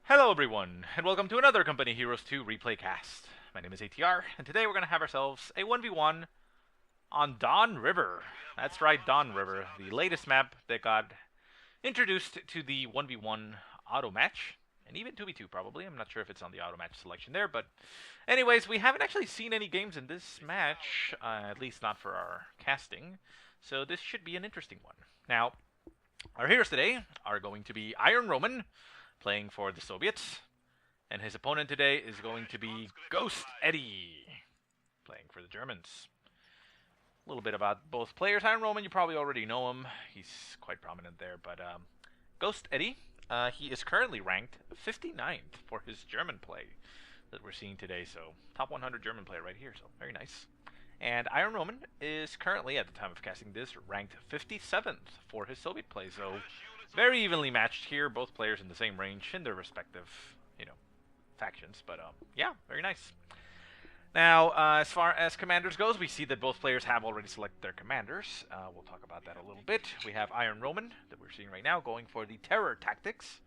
Hello everyone, and welcome to another Company Heroes 2 replay cast. My name is ATR, and today we're going to have ourselves a 1v1 on Dawn River. That's right, Dawn River, the latest map that got introduced to the 1v1 auto match, and even 2v2 probably. I'm not sure if it's on the auto match selection there, but anyways, we haven't actually seen any games in this match, at least not for our casting, so this should be an interesting one. Now, our heroes today are going to be Ir0nRoman, playing for the Soviets, and his opponent today is going to be GhostEddy, playing for the Germans. A little bit about both players. Ir0nRoman, you probably already know him. He's quite prominent there, but GhostEddy, he is currently ranked 59th for his German play that we're seeing today, so top 100 German player right here, so very nice. And Ir0nRoman is currently, at the time of casting this, ranked 57th for his Soviet play, so very evenly matched here, both players in the same range in their respective, factions. But yeah, very nice. Now, as far as commanders goes, we see that both players have already selected their commanders. We'll talk about that a little bit. We have Ir0nRoman, that we're seeing right now, going for the terror tactics.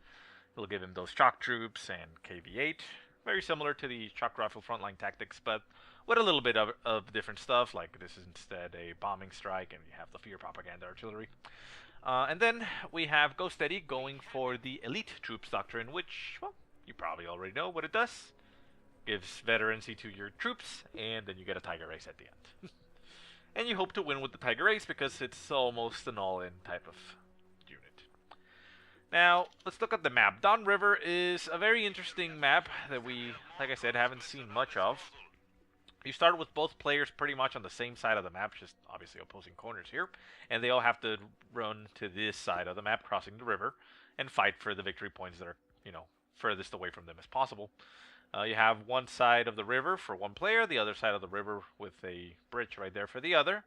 We'll give him those shock troops and KV-8, very similar to the shock rifle frontline tactics, but with a little bit of different stuff, like this is instead a bombing strike, and you have the fear propaganda artillery. And then we have GhostEddy going for the elite troops doctrine, which, well, you probably already know what it does. Gives veterancy to your troops, and then you get a Tiger Race at the end. And you hope to win with the Tiger Race because it's almost an all-in type of unit. Now, let's look at the map. Dawn River is a very interesting map that we, like I said, haven't seen much of. You start with both players pretty much on the same side of the map, just obviously opposing corners here, and they all have to run to this side of the map, crossing the river, and fight for the victory points that are, furthest away from them as possible. You have one side of the river for one player, the other side of the river with a bridge right there for the other.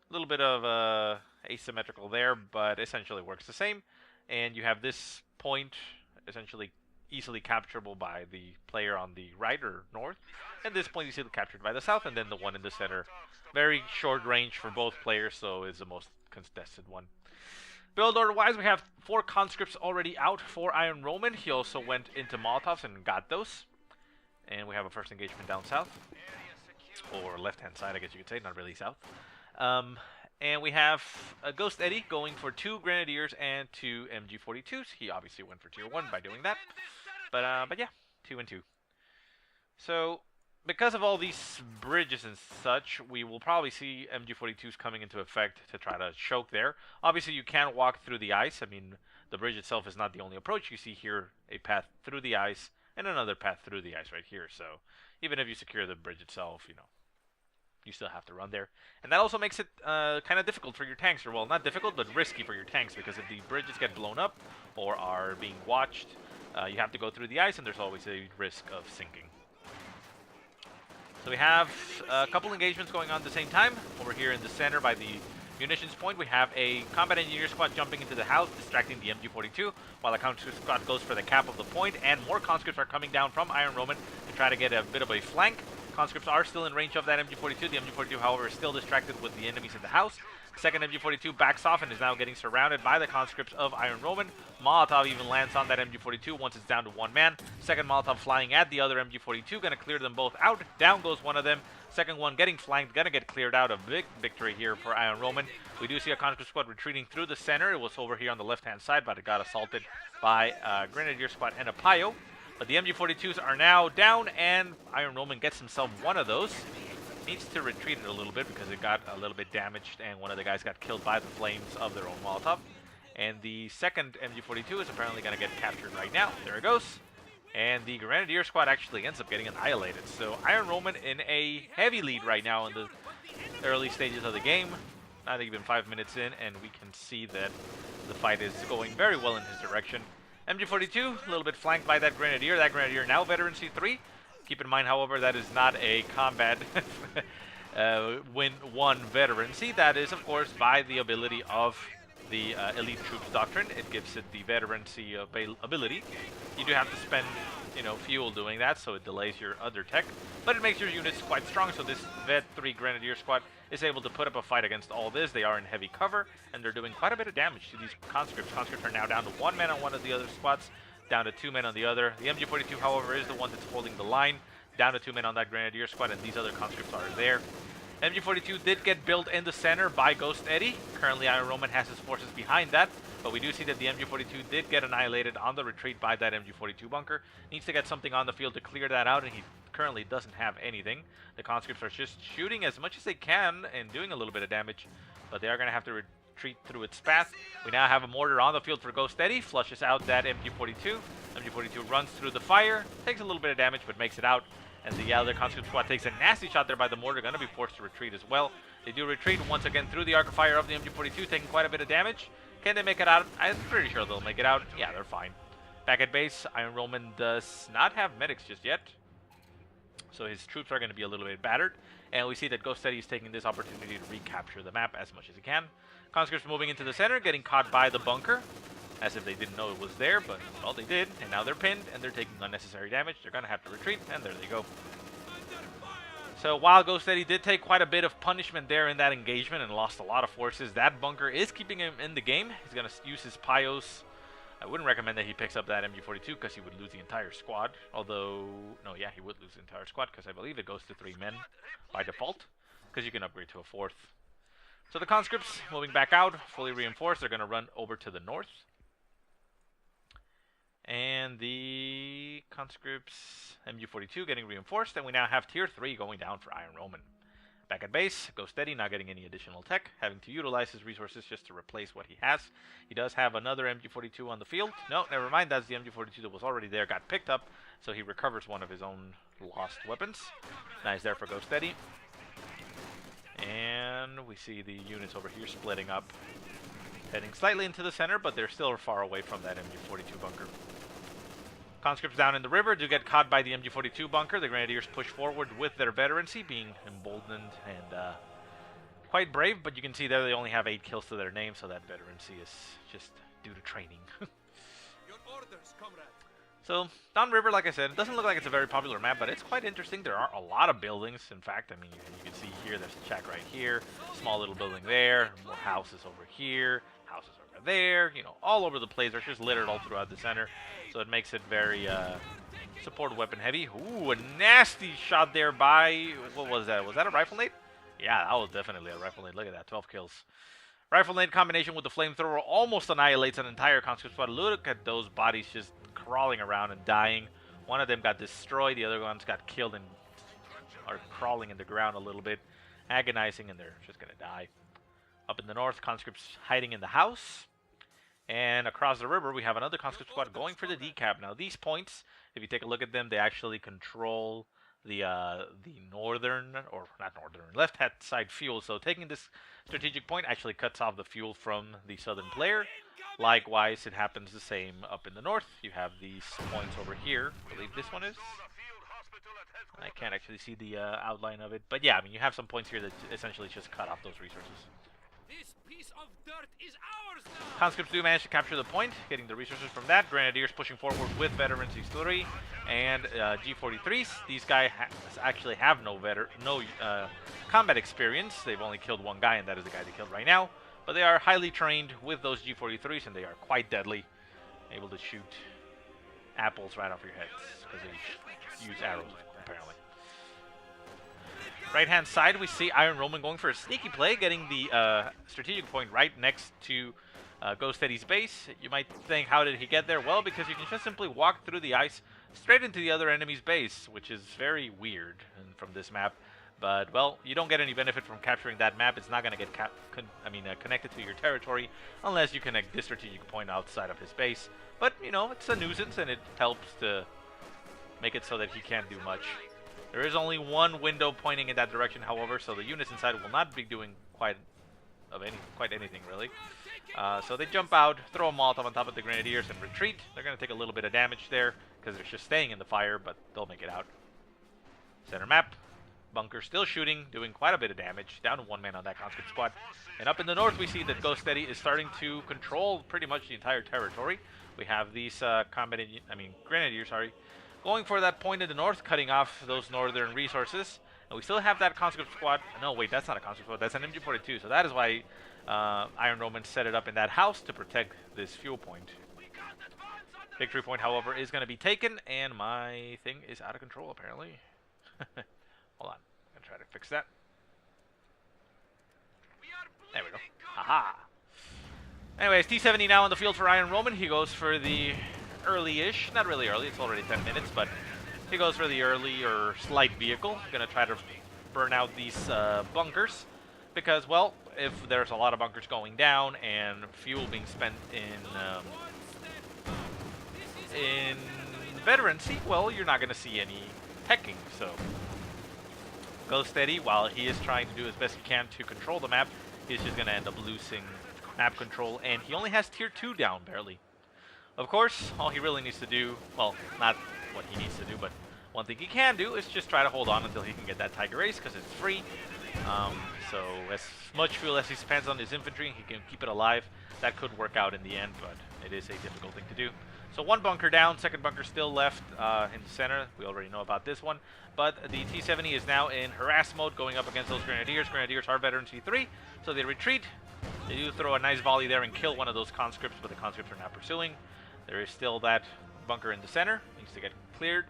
A little bit of asymmetrical there, but essentially works the same. And you have this point essentially easily capturable by the player on the right or north, and this point easily captured by the south, and then the one in the center. Very short range for both players, so is the most contested one. Build order wise, we have 4 conscripts already out for Ir0nRoman. He also went into Molotovs and got those. And we have a first engagement down south, or left hand side I guess you could say, not really south. And we have GhostEddy going for 2 Grenadiers and 2 MG42s. He obviously went for tier 1 by doing that. But yeah, 2 and 2. So, because of all these bridges and such, we will probably see MG42s coming into effect to try to choke there. Obviously, you can walk through the ice. I mean, the bridge itself is not the only approach. You see here a path through the ice and another path through the ice right here. So, even if you secure the bridge itself, you still have to run there. And that also makes it kind of difficult for your tanks. Or, well, not difficult, but risky for your tanks, because if the bridges get blown up or are being watched, you have to go through the ice, and there's always a risk of sinking. So we have a couple engagements going on at the same time. Over here in the center by the munitions point, we have a combat engineer squad jumping into the house, distracting the MG42, while the conscript squad goes for the cap of the point, and more conscripts are coming down from Ir0nRoman to try to get a bit of a flank. Conscripts are still in range of that MG42. The MG42, however, is still distracted with the enemies in the house. Second MG42 backs off and is now getting surrounded by the conscripts of Ir0nRoman. Molotov even lands on that MG42 once it's down to one man. Second Molotov flying at the other MG42, gonna clear them both out. Down goes one of them. Second one getting flanked, gonna get cleared out. A big victory here for Ir0nRoman. We do see a conscript squad retreating through the center. It was over here on the left-hand side, but it got assaulted by a Grenadier squad and a Payo. But the MG42s are now down, and Ir0nRoman gets himself one of those. Needs to retreat it a little bit because it got a little bit damaged, and one of the guys got killed by the flames of their own Molotov. And the second MG42 is apparently going to get captured right now. There it goes. And the Grenadier squad actually ends up getting annihilated. So Ir0nRoman in a heavy lead right now in the early stages of the game. Not even 5 minutes in, and we can see that the fight is going very well in his direction. MG42, a little bit flanked by that Grenadier. That Grenadier now veteran C3. Keep in mind, however, that is not a combat win one veterancy. That is, of course, by the ability of the elite troops doctrine. It gives it the veterancy ability. You do have to spend, fuel doing that, so it delays your other tech. But it makes your units quite strong, so this Vet 3 Grenadier squad is able to put up a fight against all this. They are in heavy cover, and they're doing quite a bit of damage to these conscripts. Conscripts are now down to one man on one of the other squads. down to 2 men on the other. The MG42, however, is the one that's holding the line. Down to 2 men on that Grenadier squad, and these other conscripts are there. MG42 did get built in the center by GhostEddy. Currently, Ir0nRoman has his forces behind that, but we do see that the MG42 did get annihilated on the retreat by that MG42 bunker. Needs to get something on the field to clear that out, and he currently doesn't have anything. The conscripts are just shooting as much as they can and doing a little bit of damage, but they are going to have to retreat through its path. We now have a mortar on the field for GhostEddy, flushes out that MG42. MG42 runs through the fire, takes a little bit of damage, but makes it out. And the other conscript squad takes a nasty shot there by the mortar, going to be forced to retreat as well. They do retreat once again through the arc of fire of the MG42, taking quite a bit of damage. Can they make it out? I'm pretty sure they'll make it out. Yeah, they're fine. Back at base, Ir0nRoman does not have medics just yet, so his troops are going to be a little bit battered. And we see that GhostEddy is taking this opportunity to recapture the map as much as he can. Conscripts moving into the center, getting caught by the bunker, as if they didn't know it was there, but, well, they did, and now they're pinned, and they're taking unnecessary damage. They're going to have to retreat, and there they go. So while GhostEddy did take quite a bit of punishment there in that engagement and lost a lot of forces, that bunker is keeping him in the game. He's going to use his Pios. I wouldn't recommend that he picks up that MG42 because he would lose the entire squad. Although, no, yeah, he would lose the entire squad because I believe it goes to 3 men by default, because you can upgrade to a 4th. So the conscripts moving back out, fully reinforced. They're going to run over to the north. And the conscripts, MG42 getting reinforced, and we now have tier 3 going down for Ir0nRoman. Back at base, GhostEddy not getting any additional tech, having to utilize his resources just to replace what he has. He does have another MG42 on the field. No, never mind, that's the MG42 that was already there, got picked up, so he recovers one of his own lost weapons. Nice there for GhostEddy. And we see the units over here splitting up, heading slightly into the center, but they're still far away from that MG42 bunker. Conscripts down in the river do get caught by the MG42 bunker. The Grenadiers push forward with their veterancy, being emboldened and quite brave, but you can see there they only have 8 kills to their name, so that veterancy is just due to training. Your orders, comrade. So, downriver, like I said, it doesn't look like it's a very popular map, but it's quite interesting. There are a lot of buildings. In fact, I mean, you can see here, there's a shack right here, small little building there, more houses over here, houses over there, you know, all over the place. They're just littered all throughout the center, so it makes it very support weapon heavy. Ooh, a nasty shot there by, what was that? Was that a rifle nade? Yeah, that was definitely a rifle nade. Look at that, 12 kills. Rifle nade combination with the flamethrower almost annihilates an entire conscript squad. Look at those bodies just crawling around and dying. One of them got destroyed, the other ones got killed and are crawling in the ground a little bit, agonizing, and they're just gonna die. Up in the north, conscripts hiding in the house. And across the river, we have another conscript squad going for the decap. Now, these points, if you take a look at them, they actually control the northern, or not northern, left-hand side fuel. So taking this strategic point actually cuts off the fuel from the southern player. Likewise, it happens the same up in the north. You have these points over here. I believe this one is. I can't actually see the outline of it. But yeah, I mean, you have some points here that essentially just cut off those resources. This piece of dirt is ours now. Conscripts do manage to capture the point, getting the resources from that. Grenadiers pushing forward with veterans X3 and G43s. These guys actually have no combat experience. They've only killed one guy, and that is the guy they killed right now. But they are highly trained with those G43s, and they are quite deadly, able to shoot apples right off your heads because they use arrows, apparently. Right-hand side, we see Ir0nRoman going for a sneaky play, getting the strategic point right next to GhostEddy's base. You might think, how did he get there? Well, because you can just simply walk through the ice straight into the other enemy's base, which is very weird from this map. But, well, you don't get any benefit from capturing that map. It's not going to get connected to your territory unless you connect this strategic point outside of his base. But, you know, it's a nuisance, and it helps to make it so that he can't do much. There is only one window pointing in that direction, however, so the units inside will not be doing quite anything, really. So they jump out, throw a Molotov on top of the Grenadiers, and retreat. They're going to take a little bit of damage there, because they're just staying in the fire, but they'll make it out. Center map. Bunker still shooting, doing quite a bit of damage. Down to 1 man on that conscript squad. And up in the north, we see that GhostEddy is starting to control pretty much the entire territory. We have these Grenadiers, going for that point in the north, cutting off those northern resources. And we still have that conscript squad. No, wait, that's not a conscript squad. That's an MG42. So that is why Ir0nRoman set it up in that house to protect this fuel point. Victory point, however, is going to be taken, and my thing is out of control, apparently. Hold on. I'm going to try to fix that. There we go. Haha. Anyways, T70 now on the field for Ir0nRoman. He goes for the early-ish. Not really early. It's already 10 minutes, but he goes for the early or slight vehicle. Going to try to burn out these bunkers. Because, well, if there's a lot of bunkers going down and fuel being spent in veterancy, well, you're not going to see any teching. So, GhostEddy, while he is trying to do as best he can to control the map, he's just going to end up losing map control, and he only has tier 2 down, barely. Of course, all he really needs to do, well, not what he needs to do, but one thing he can do is just try to hold on until he can get that Tiger Ace, because it's free. So as much fuel as he spends on his infantry, he can keep it alive. That could work out in the end, but it is a difficult thing to do. So one bunker down, second bunker still left in the center. We already know about this one. But the T-70 is now in harass mode, going up against those Grenadiers. Grenadiers are veteran C3, so they retreat. They do throw a nice volley there and kill one of those conscripts, but the conscripts are not pursuing. There is still that bunker in the center. Needs to get cleared.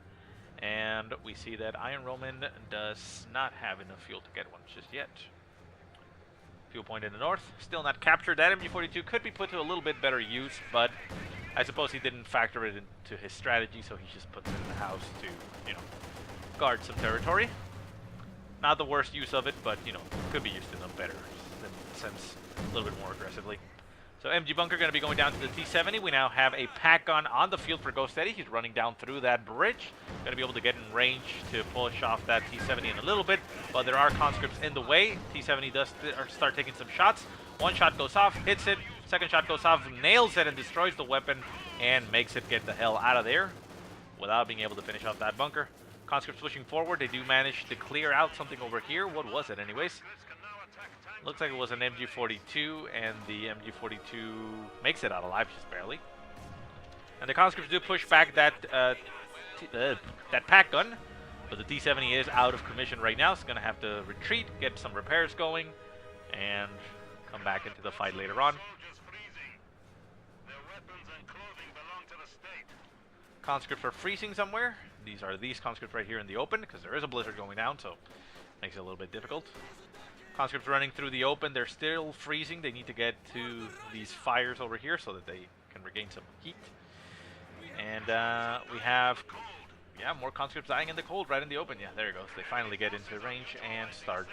And we see that Ir0nRoman does not have enough fuel to get one just yet. Fuel point in the north, still not captured. That MG42 could be put to a little bit better use, but I suppose he didn't factor it into his strategy, so he just puts it in the house to, you know, guard some territory. Not the worst use of it, but, you know, could be used in a better sense, a little bit more aggressively. So MG bunker going to be going down to the T-70. We now have a pack gun on the field for GhostEddy. He's running down through that bridge. Going to be able to get in range to push off that T-70 in a little bit, but there are conscripts in the way. T-70 does start taking some shots. One shot goes off, hits it. Second shot goes off, nails it and destroys the weapon and makes it get the hell out of there without being able to finish off that bunker. Conscripts pushing forward. They do manage to clear out something over here. What was it anyways? Looks like it was an MG42, and the MG42 makes it out alive, just barely. And the conscripts do push back that that pack gun, but the T-70 is out of commission right now. It's going to have to retreat, get some repairs going, and come back into the fight later on. Conscripts are freezing somewhere. These are these conscripts right here in the open, because there is a blizzard going down, so makes it a little bit difficult. Conscripts running through the open, they're still freezing. They need to get to these fires over here so that they can regain some heat. And we have, yeah, more conscripts dying in the cold right in the open. Yeah, there it goes. They finally get into range and start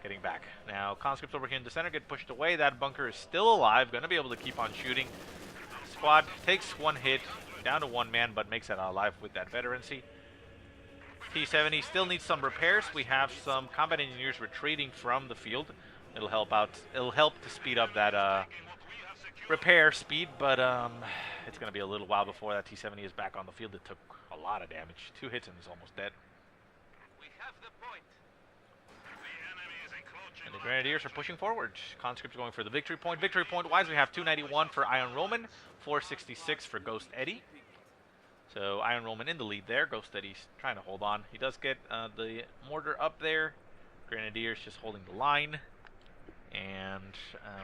getting back. Now, conscripts over here in the center get pushed away. That bunker is still alive, going to be able to keep on shooting. Squad takes one hit, down to one man, but makes it alive with that veterancy. T-70 still needs some repairs. We have some combat engineers retreating from the field. It'll help out. It'll help to speed up that repair speed, but it's going to be a little while before that T-70 is back on the field. It took a lot of damage. 2 hits and is almost dead. We have the point. And the Grenadiers are pushing forward. Conscripts going for the victory point. Victory point wise, we have 291 for Ir0nRoman, 466 for GhostEddy. So Ir0nRoman in the lead there. GhostEddy's trying to hold on. He does get the mortar up there. Grenadiers just holding the line. And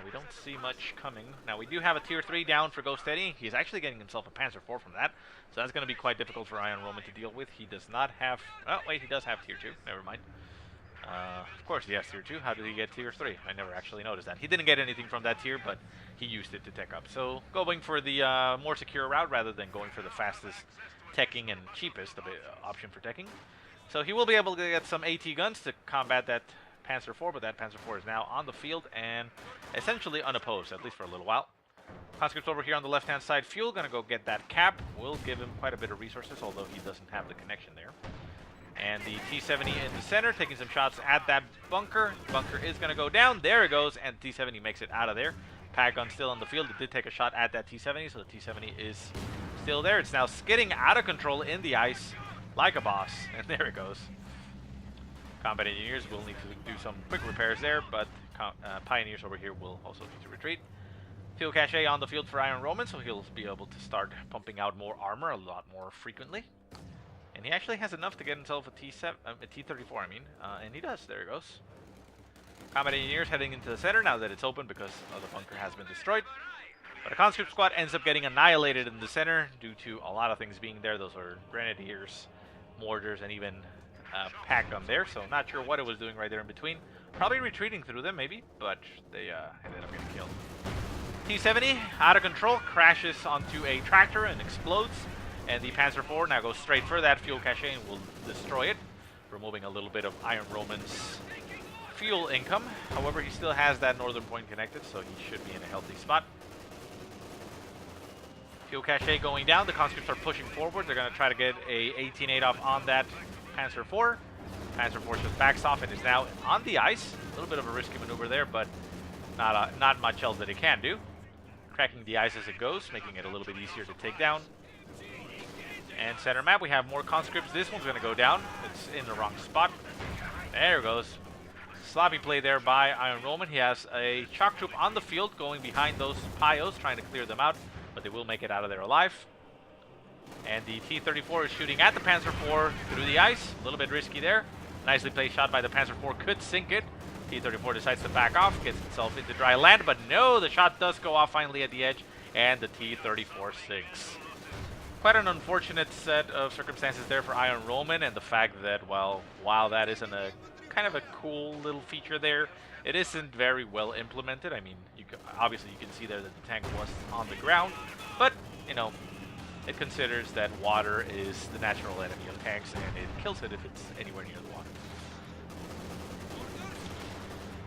we don't see much coming. Now we do have a tier 3 down for GhostEddy. He's actually getting himself a Panzer IV from that. So that's going to be quite difficult for Ir0nRoman to deal with. He does not have... Oh, wait, he does have tier 2. Never mind. Of course he has tier 2. How did he get tier 3? I never actually noticed that. He didn't get anything from that tier, but he used it to tech up. So going for the more secure route rather than going for the fastest teching and cheapest option for teching. So he will be able to get some AT guns to combat that Panzer IV, but that Panzer IV is now on the field and essentially unopposed, at least for a little while. Conscripts over here on the left-hand side. Fuel going to go get that cap. Will give him quite a bit of resources, although he doesn't have the connection there. And the T-70 in the center, taking some shots at that bunker. Bunker is going to go down. There it goes, and T-70 makes it out of there. Pack gun still on the field. It did take a shot at that T-70, so the T-70 is still there. It's now skidding out of control in the ice like a boss, and there it goes. Combat engineers will need to do some quick repairs there, but pioneers over here will also need to retreat. Fuel cache on the field for Ir0nRoman, so he'll be able to start pumping out more armor a lot more frequently. And he actually has enough to get himself a T-34, I mean, and he does. There he goes. Combat engineers heading into the center now that it's open because the bunker has been destroyed. But a conscript squad ends up getting annihilated in the center due to a lot of things being there. Those are grenadiers, mortars, and even pack on there. So not sure what it was doing right there in between. Probably retreating through them, maybe, but they ended up getting killed. T-70, out of control, crashes onto a tractor and explodes. And the Panzer IV now goes straight for that fuel cache and will destroy it, removing a little bit of Ir0nRoman's fuel income. However, he still has that northern point connected, so he should be in a healthy spot. Fuel cache going down. The conscripts are pushing forward. They're going to try to get a 18-8 off on that Panzer IV. Panzer IV just backs off and is now on the ice. A little bit of a risky maneuver there, but not much else that it can do. Cracking the ice as it goes, making it a little bit easier to take down. And center map, we have more conscripts. This one's going to go down. It's in the wrong spot. There it goes. Sloppy play there by Ir0nRoman. He has a shock troop on the field going behind those Pios, trying to clear them out, but they will make it out of there alive. And the T-34 is shooting at the Panzer IV through the ice. A little bit risky there. Nicely played shot by the Panzer IV. Could sink it. T-34 decides to back off, gets itself into dry land, but no, the shot does go off finally at the edge, and the T-34 sinks. Quite an unfortunate set of circumstances there for Ir0nRoman, and the fact that, well, while that isn't a kind of a cool little feature there, it isn't very well implemented. I mean, obviously you can see there that the tank was on the ground, but, you know, it considers that water is the natural enemy of tanks, and it kills it if it's anywhere near the water.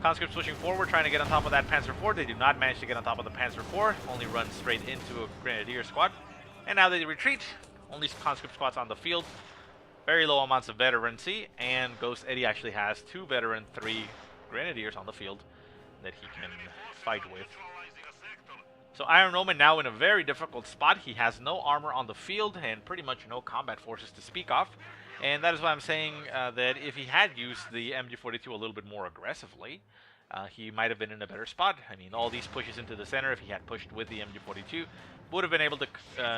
Conscripts pushing forward, trying to get on top of that Panzer IV. They do not manage to get on top of the Panzer IV, only run straight into a Grenadier squad. And now they retreat. Only conscript squads on the field. Very low amounts of veterancy, and GhostEddy actually has 2 veteran, 3 Grenadiers on the field that he can fight with. So Ir0nRoman now in a very difficult spot. He has no armor on the field and pretty much no combat forces to speak of. And that is why I'm saying that if he had used the MG42 a little bit more aggressively, he might have been in a better spot. I mean, all these pushes into the center, if he had pushed with the MG42, would have been able to,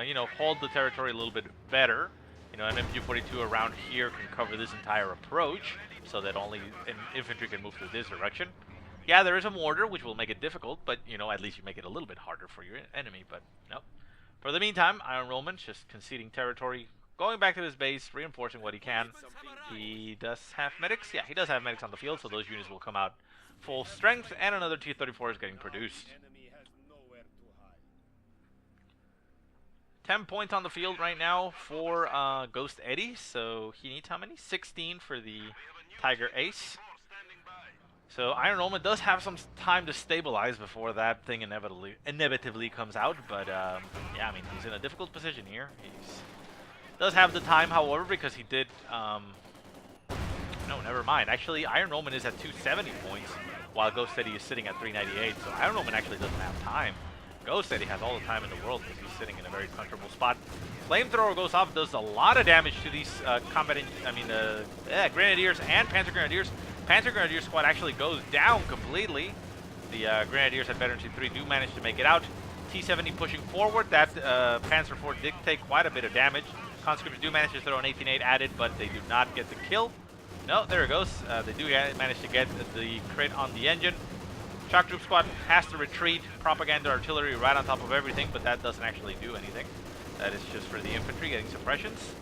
you know, hold the territory a little bit better. You know, an MG42 around here can cover this entire approach, so that only an infantry can move through this direction. Yeah, there is a mortar, which will make it difficult, but, you know, at least you make it a little bit harder for your enemy, but no. For the meantime, Ir0nRoman just conceding territory, going back to his base, reinforcing what he can. He does have medics. Yeah, he does have medics on the field, so those units will come out full strength, and another T-34 is getting produced. 10 points on the field right now for GhostEddy, so he needs how many? 16 for the Tiger Ace. So Ir0nRoman does have some time to stabilize before that thing inevitably comes out, but yeah, I mean, he's in a difficult position here. He's does have the time, however, because he did, no, never mind. Actually, Ir0nRoman is at 270 points, while GhostEddy is sitting at 398, so Ir0nRoman actually doesn't have time. GhostEddy has all the time in the world because he's sitting in a very comfortable spot. Flamethrower goes off, does a lot of damage to these Grenadiers and Panzer Grenadiers. Panzer Grenadier squad actually goes down completely. The Grenadiers at Veterancy 3 do manage to make it out. T-70 pushing forward. That Panzer IV did take quite a bit of damage. Conscripts do manage to throw an 18-8 at it, but they do not get the kill. No, there it goes. They do manage to get the crit on the engine. Shock Troop Squad has to retreat. Propaganda artillery right on top of everything, but that doesn't actually do anything. That is just for the infantry getting suppressions.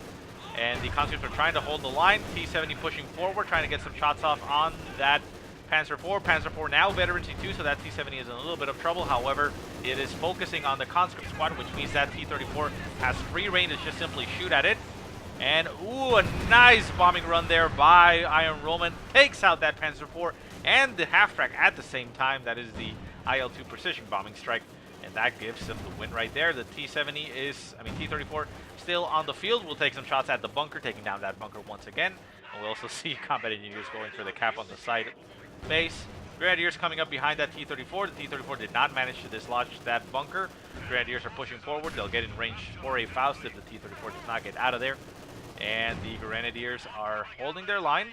And the conscripts are trying to hold the line. T-70 pushing forward, trying to get some shots off on that Panzer IV. Panzer IV now Veterancy 2, so that T-70 is in a little bit of trouble. However, it is focusing on the conscript squad, which means that T-34 has free reign to just simply shoot at it. And, ooh, a nice bombing run there by Ir0nRoman. Takes out that Panzer IV and the half-track at the same time. That is the IL-2 precision bombing strike. And that gives them the win right there. The T-34 still on the field. We'll take some shots at the bunker, taking down that bunker once again. And we'll also see combat engineers going for the cap on the side base. Grenadiers coming up behind that T-34. The T-34 did not manage to dislodge that bunker. Grenadiers are pushing forward. They'll get in range for a Faust if the T-34 does not get out of there. And the Grenadiers are holding their line.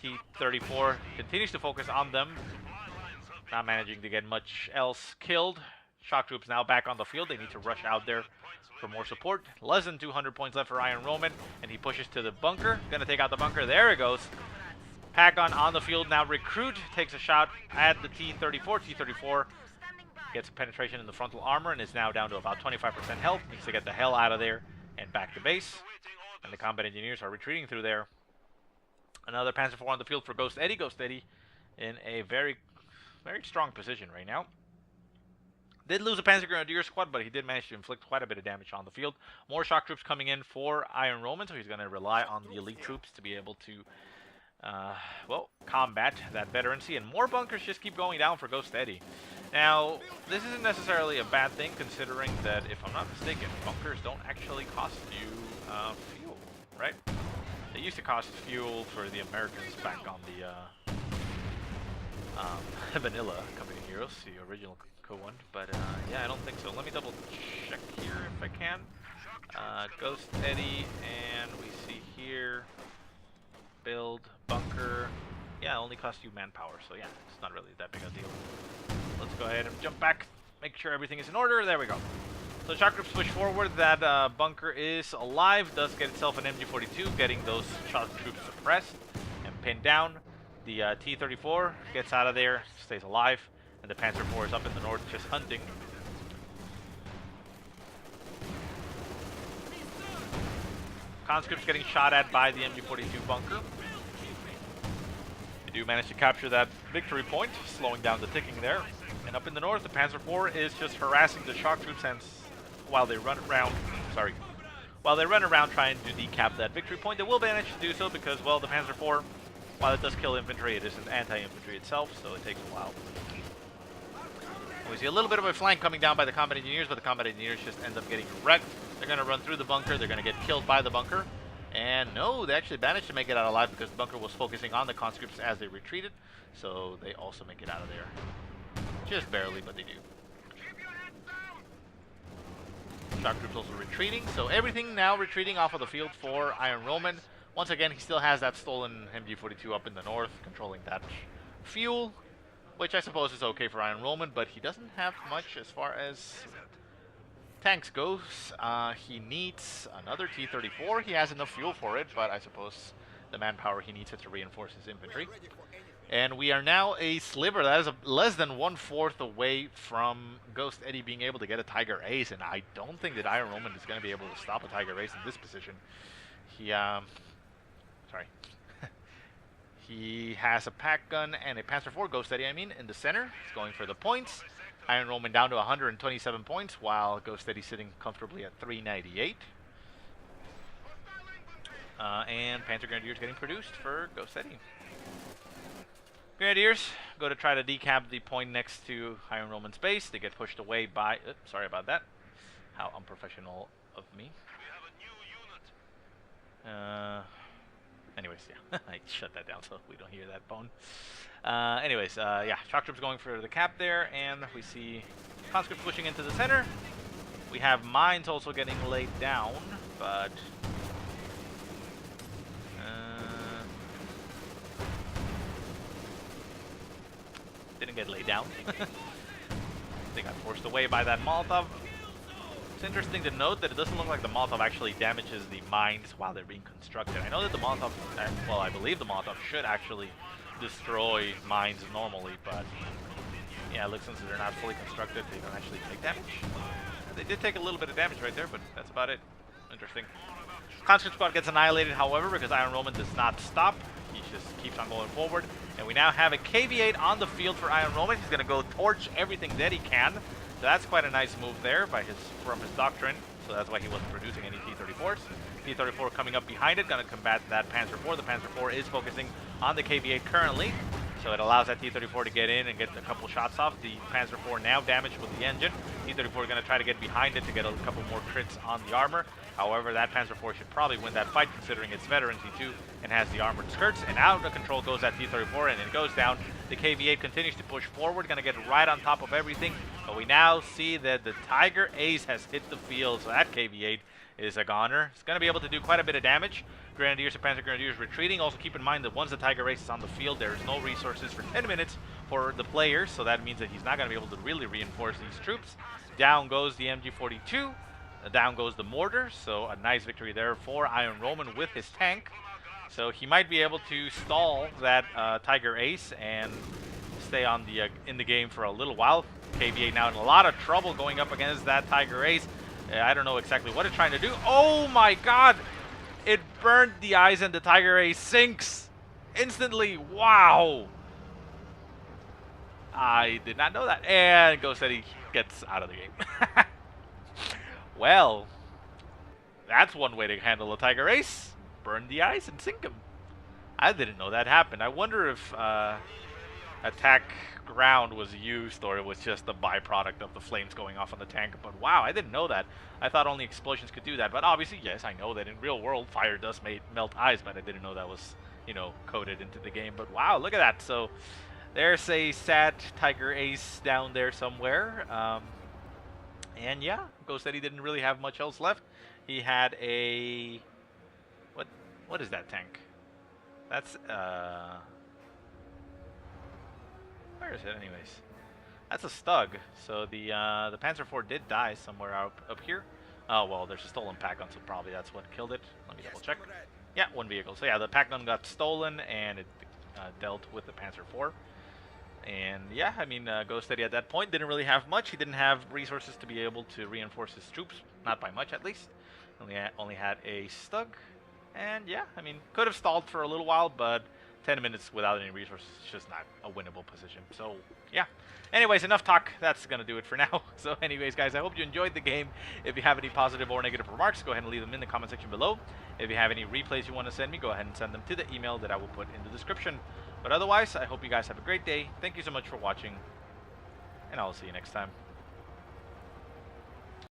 T-34 continues to focus on them. Not managing to get much else killed. Shock troops now back on the field. They need to rush out there for more support. Less than 200 points left for Ir0nRoman, and he pushes to the bunker. Gonna take out the bunker. There it goes. Pack on the field now. Recruit takes a shot at the T-34. T-34 Gets a penetration in the frontal armor and is now down to about 25% health. Needs to get the hell out of there and back to base. And the combat engineers are retreating through there. Another Panzer IV on the field for GhostEddy. GhostEddy in a very strong position right now. Did lose a Panzer Grenadier squad, but he did manage to inflict quite a bit of damage on the field. More shock troops coming in for Ir0nRoman, so he's going to rely on the elite troops to be able to, well, combat that veterancy. And more bunkers just keep going down for GhostEddy. Now, this isn't necessarily a bad thing, considering that, if I'm not mistaken, bunkers don't actually cost you fuel, right? They used to cost fuel for the Americans back on the Vanilla Company Heroes, the original one, but yeah, I don't think so. Let me double check here if I can. GhostEddy, and we see here build bunker. Yeah, it only costs you manpower, so yeah, it's not really that big a deal. Let's go ahead and jump back, make sure everything is in order. There we go. So shock troops push forward. That bunker is alive. Does get itself an MG42, getting those shock troops suppressed and pinned down. The T-34 gets out of there, stays alive. And the Panzer IV is up in the north just hunting. Conscripts getting shot at by the MG42 bunker. They do manage to capture that victory point, slowing down the ticking there. And up in the north, the Panzer IV is just harassing the shock troops and while they run around, trying to decap that victory point. They will manage to do so because, well, the Panzer IV, while it does kill infantry, it isn't anti-infantry itself, so it takes a while. We see a little bit of a flank coming down by the combat engineers, but the combat engineers just end up getting wrecked. They're going to run through the bunker. They're going to get killed by the bunker. And no, they actually managed to make it out alive because the bunker was focusing on the conscripts as they retreated. So they also make it out of there. Just barely, but they do. Shock troops also retreating. So everything now retreating off of the field for Ir0nRoman. Once again, he still has that stolen MG42 up in the north, controlling that fuel. Which I suppose is okay for Ir0nRoman, but he doesn't have much as far as tanks goes. He needs another T-34. He has enough fuel for it, but I suppose the manpower he needs it to reinforce his infantry. And we are now a sliver. That is less than 1/4 away from GhostEddy being able to get a Tiger Ace, and I don't think that Ir0nRoman is going to be able to stop a Tiger Ace in this position. He has a pack gun and a Panzer IV, GhostEddy, I mean, in the center. He's going for the points. Ir0nRoman down to 127 points, while GhostEddy sitting comfortably at 398. And Panzer Grenadiers getting produced for GhostEddy. Grenadiers go to try to decap the point next to Ir0nRoman's base. They get pushed away by... Oops, sorry about that. How unprofessional of me. Anyways, yeah, I shut that down so we don't hear that bone. Yeah, shock troops going for the cap there, and we see conscripts pushing into the center. We have mines also getting laid down, but didn't get laid down. They got forced away by that Molotov. It's interesting to note that it doesn't look like the Molotov actually damages the mines while they're being constructed. I know that the Molotov, well, I believe the Molotov should actually destroy mines normally, but yeah, it looks since they're not fully constructed, they don't actually take damage. They did take a little bit of damage right there, but that's about it. Interesting. Conscript squad gets annihilated, however, because Ir0nRoman does not stop. He just keeps on going forward. And we now have a KV-8 on the field for Ir0nRoman. He's going to go torch everything that he can. So that's quite a nice move there from his Doctrine. So that's why he wasn't producing any T-34s. T-34 coming up behind it, going to combat that Panzer IV. The Panzer IV is focusing on the KV-8 currently. So it allows that T-34 to get in and get a couple shots off. The Panzer IV now damaged with the engine. T-34 is going to try to get behind it to get a couple more crits on the armor. However, that Panzer IV should probably win that fight considering it's veteran T2 and has the armored skirts. And out of control goes that T-34 and it goes down. The KV-8 continues to push forward, going to get right on top of everything. But we now see that the Tiger Ace has hit the field, so that KV-8 is a goner. It's going to be able to do quite a bit of damage. Grenadiers and Panzer Grenadiers retreating. Also keep in mind that once the Tiger Ace is on the field, there is no resources for 10 minutes for the players, so that means that he's not going to be able to really reinforce these troops. Down goes the MG42. Down goes the mortar, so a nice victory there for Ir0nRoman with his tank. So he might be able to stall that Tiger Ace and stay on the in the game for a little while. KVA now in a lot of trouble going up against that Tiger Ace. I don't know exactly what it's trying to do. Oh my god! It burned the eyes and the Tiger Ace sinks instantly. Wow! I did not know that. And GhostEddy gets out of the game. Well, that's one way to handle a Tiger Ace. Burn the eyes and sink him. I didn't know that happened. I wonder if attack ground was used or it was just a byproduct of the flames going off on the tank. But wow, I didn't know that. I thought only explosions could do that. But obviously, yes, I know that in real world fire does melt eyes, but I didn't know that was, you know, coded into the game. But wow, look at that. So there's a sad Tiger Ace down there somewhere. And yeah, GhostEddy didn't really have much else left. He had a... What is that tank? That's, where is it anyways? That's a Stug. So the Panzer IV did die somewhere up here. Oh, well, there's a stolen pack gun, so probably that's what killed it. Let me double check. Yeah, one vehicle. So yeah, the pack gun got stolen, and it dealt with the Panzer IV. And yeah, I mean, GhostEddy at that point didn't really have much. He didn't have resources to be able to reinforce his troops, not by much at least. Only had a Stug. And yeah, I mean, could have stalled for a little while, but 10 minutes without any resources is just not a winnable position. So yeah. Anyways, enough talk. That's going to do it for now. So anyways, guys, I hope you enjoyed the game. If you have any positive or negative remarks, go ahead and leave them in the comment section below. If you have any replays you want to send me, go ahead and send them to the email that I will put in the description. But otherwise, I hope you guys have a great day. Thank you so much for watching, and I will see you next time.